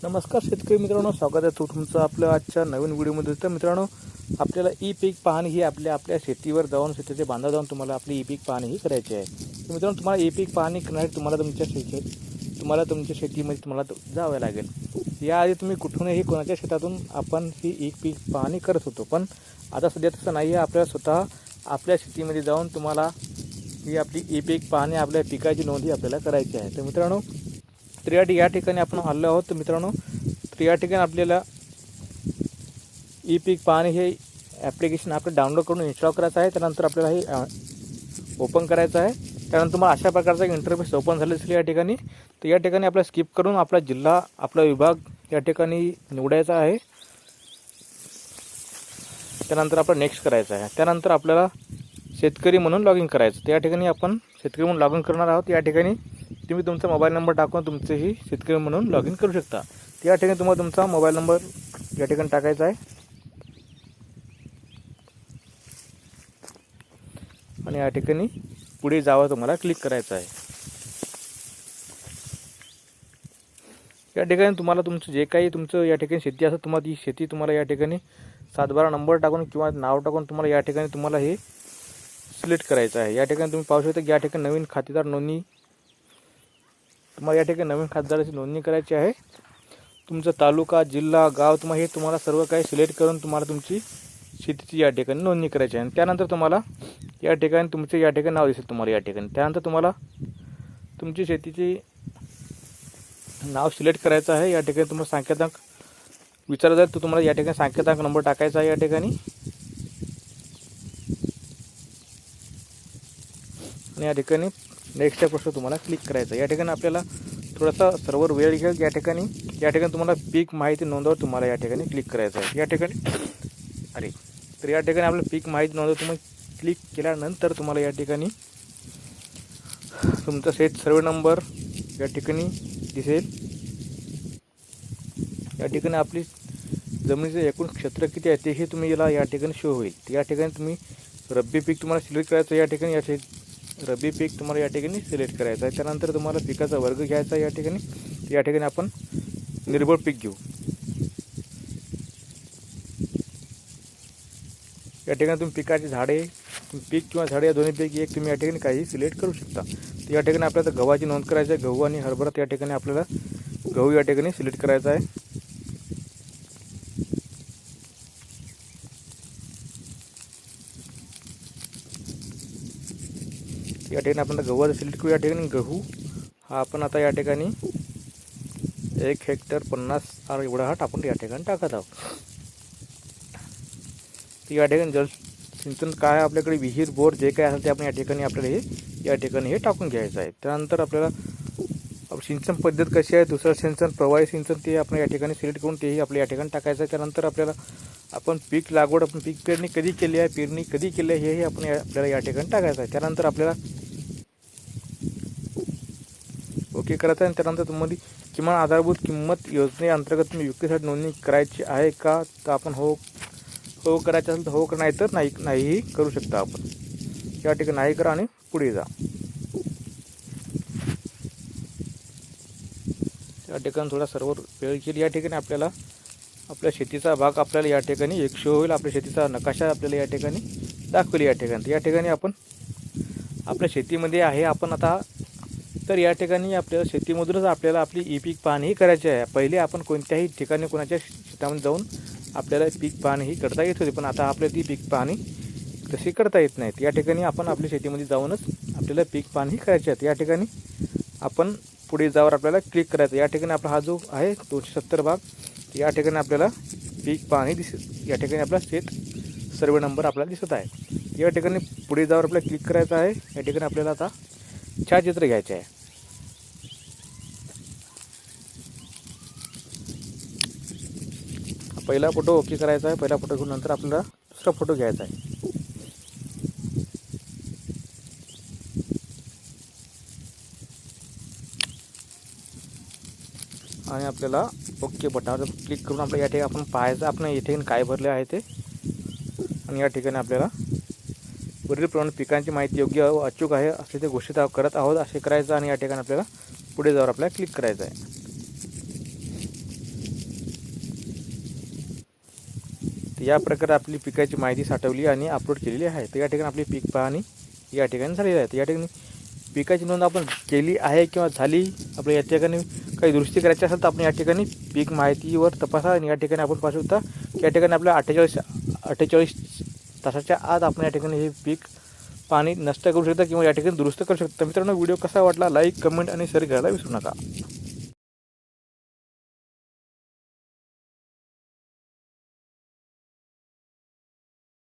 नमस्कार शेतकरी मित्रांनो, स्वागत आहे तुमचं आपल्या आजच्या नवीन व्हिडिओमध्ये. तर मित्रांनो, आपल्याला ई पीक पाहणी ही आपल्या शेतीवर जाऊन शेतीचे बांधा जाऊन तुम्हाला आपली ई पीक पाहणी ही करायची आहे. तर मित्रांनो, तुम्हाला ई पीक पाहणी करण्यासाठी तुम्हाला तुमच्या शेतीमध्ये तुम्हाला जावे लागेल. याआधी तुम्ही कुठूनही कोणाच्या शेतातून आपण ही ई पीक पाहणी करत होतो, पण आता सध्या तसं नाही आहे. आपल्याला स्वतः आपल्या शेतीमध्ये जाऊन तुम्हाला ही आपली ई पीक पाहणी, आपल्या पिकाची नोंद ही आपल्याला करायची आहे. तर मित्रांनो, तर या ठिकाणी आपण आलो आहोत. तर मित्रांनो, तर या ठिकाणी आपल्याला ई पीक पाहणी हे ॲप्लिकेशन आपलं डाउनलोड करून इन्स्टॉल करायचं आहे. त्यानंतर आपल्याला हे ओपन करायचं आहे. त्यानंतर तुम्हाला अशा प्रकारचा इंटरफेस ओपन झाले असेल या ठिकाणी. तर या ठिकाणी आपल्याला स्किप करून आपला जिल्हा, आपला विभाग या ठिकाणी निवडायचा आहे. त्यानंतर आपण नेक्स्ट करायचं आहे. त्यानंतर आपल्याला शेतकरी म्हणून लॉग इन करायचं. तर या ठिकाणी आपण शेतकरी म्हणून लॉग इन करणार आहोत. या ठिकाणी तुम्ही तुमचा मोबाईल नंबर टाकून तुमचेही शेतकरी म्हणून लॉग इन करू शकता. या ठिकाणी तुम्हाला तुमचा मोबाईल नंबर या ठिकाणी टाकायचा आहे आणि या ठिकाणी पुढे जावं तुम्हाला क्लिक करायचं आहे. या ठिकाणी तुम्हाला तुमचं जे काही तुमचं या ठिकाणी शेती असेल, तुम्हाला ती शेती तुम्हाला या ठिकाणी 712 नंबर टाकून किंवा नाव टाकून तुम्हाला या ठिकाणी तुम्हाला हे सिलेक्ट करायचं आहे. या ठिकाणी तुम्ही पाहू शकता की या ठिकाणी नवीन खातेदार नोंदणी, तुम्हाला या ठिकाणी नवीन खातेदाराची नोंदणी करायची आहे. तुमचा तालुका, जिल्हा, गाव तुम्हाला सर्व काही सिलेक्ट करून तुम्हाला तुमची शेतीची या ठिकाणी नोंदणी करायची आहे. आणि त्यानंतर तुम्हाला या ठिकाणी तुमचे या ठिकाणी नाव दिसेल तुम्हाला या ठिकाणी. त्यानंतर तुम्हाला तुमची शेतीची नाव सिलेक्ट करायचं आहे. या ठिकाणी तुम्हाला संख्यातांक विचारला जाईल, तर तुम्हाला या ठिकाणी संख्यातांक नंबर टाकायचा आहे या ठिकाणी. आणि या ठिकाणी नेक्स्टच्या प्रश्न तुम्हाला क्लिक करायचं. या ठिकाणी आपल्याला थोडासा सर्व्हर वेळ घेईल. या ठिकाणी तुम्हाला पीक माहिती नोंदवर तुम्हाला या ठिकाणी क्लिक करायचं आहे. तर या ठिकाणी आपलं पीक माहिती नोंदवर तुम्ही क्लिक केल्यानंतर तुम्हाला या ठिकाणी तुमचा शेत सर्वे नंबर या ठिकाणी दिसेल. या ठिकाणी आपली जमिनीचे एकूण क्षेत्र किती आहे तेही तुम्ही या ठिकाणी शो होईल. या ठिकाणी तुम्ही रब्बी पीक तुम्हाला सिलेक्ट करायचं. या ठिकाणी रब्बी पीक तुम्हाला या ठिकाणी सिलेक्ट करायचं आहे. त्यानंतर तुम्हाला पिकाचा वर्ग घ्यायचा आहे. या ठिकाणी आपण निर्भर पीक घेऊ. या ठिकाणी तुम्ही पिकाची झाडे, पीक किंवा झाडे या दोन्हीपैकी एक तुम्ही या ठिकाणी काही सिलेक्ट करू शकता. तर या ठिकाणी आपल्याला गव्हाची नोंद करायची आहे. गहू आणि हरभरा, या ठिकाणी आपल्याला गहू या ठिकाणी सिलेक्ट करायचा आहे. या ठिकाणी आपण गहू सिलेक्ट करू. या ठिकाणी गहू हा आपण आता या ठिकाणी 1 हेक्टर 50 एवढा हा आपण या ठिकाणी टाकत आहोत. तर या ठिकाणी जलसिंचन काय आपल्याकडे विहीर, बोर जे काय असेल ते आपण या ठिकाणी हे टाकून घ्यायचं आहे. त्यानंतर आपल्याला सिंचन पद्धत कशी आहे, दुसरं सिंचन, प्रवाही सिंचन, ते आपण या ठिकाणी सिलेक्ट करून तेही आपल्या या ठिकाणी टाकायचं आहे. त्यानंतर आपल्याला पीक लागवड, पीक पेरणी कधी केली आहे, पेरणी कधी केली आहे हेही आपल्याला या ठिकाणी टाकायचं आहे. त्यानंतर आपल्याला ओके करायचं आहे. त्यानंतर तुम्हाला किमान आधारभूत किंमत योजनेअंतर्गत तुम्ही विक्रीसाठी नोंदणी करायची आहे का, तर आपण हो करायचं असेल तर हो, नाही तर नाहीही करू शकता आपण. या ठिकाणी नाही करा आणि पुढे जा. या ठिकाणी थोडा सर्व्हर वेळ घेईल. या ठिकाणी आपल्याला आपल्या शेतीचा भाग आपल्याला या ठिकाणी एक शो होईल. आपल्या शेतीचा नकाशा आपल्याला या ठिकाणी दाखवेल. या ठिकाणी आपण आपल्या शेतीमध्ये आहे आपण आता. तर या ठिकाणी आपल्या शेतीमधूनच आपल्याला आपली ई पीक पाहणी करायची आहे. पहिले आपण कोणत्याही ठिकाणी कोणाच्या शेतामध्ये जाऊन आपल्याला पीक पाहणी ही करता येत होती, पण आता आपल्याला ती पीक पाहणी तशी करता येत नाहीत. या ठिकाणी आपण आपल्या शेतीमध्ये जाऊनच आपल्याला पीक पाहणी करायची आहे. या ठिकाणी आपण पुढे जावर आपल्याला क्लिक करायचं. या ठिकाणी आपला हा जो आहे 270 भाग, या ठिकाणी आपल्याला पीक पाहणी दिसेल. या ठिकाणी आपला शेत सर्वे नंबर आपल्याला दिसत आहे. या ठिकाणी पुढे जावर आपल्याला क्लिक करायचं आहे. या ठिकाणी आपल्याला आता छायाचित्र घ्यायचे आहे. पहिला फोटो ओके करायचा आहे. पहिला फोटो घेऊन नंतर आपल्याला दुसरा फोटो घ्यायचा आहे. आणि आपल्याला ओके बटनावर क्लिक करून आपल्या या ठिकाणी आपण पाहायचं आपण या ठिकाणी काय भरले आहे ते. आणि या ठिकाणी आपल्याला वरीलप्रमाणे पिकांची माहिती योग्य व अचूक आहे असले ते घोषित करत आहोत असे करायचं. आणि या ठिकाणी आपल्याला पुढे जाऊन आपल्याला क्लिक करायचं आहे. या प्रकारे आपली पिकाची माहिती साठवली आणि अपलोड केलेली आहे. तर या ठिकाणी आपली पीक पाहणी या ठिकाणी झालेली आहे. तर या ठिकाणी पिकाची नोंद आपण केली आहे किंवा झाली, आपल्या या ठिकाणी काही दुरुस्ती करायची असेल तर आपण या ठिकाणी पीक माहितीवर तपासा. आणि या ठिकाणी आपण पाहू शकता की या ठिकाणी आपल्या 48 तासाच्या आत आपण या ठिकाणी हे पीक पाणी नष्ट करू शकता किंवा या ठिकाणी दुरुस्त करू शकता. मित्रांनो, व्हिडिओ कसा वाटला लाईक, कमेंट आणि शेअर करायला विसरू नका.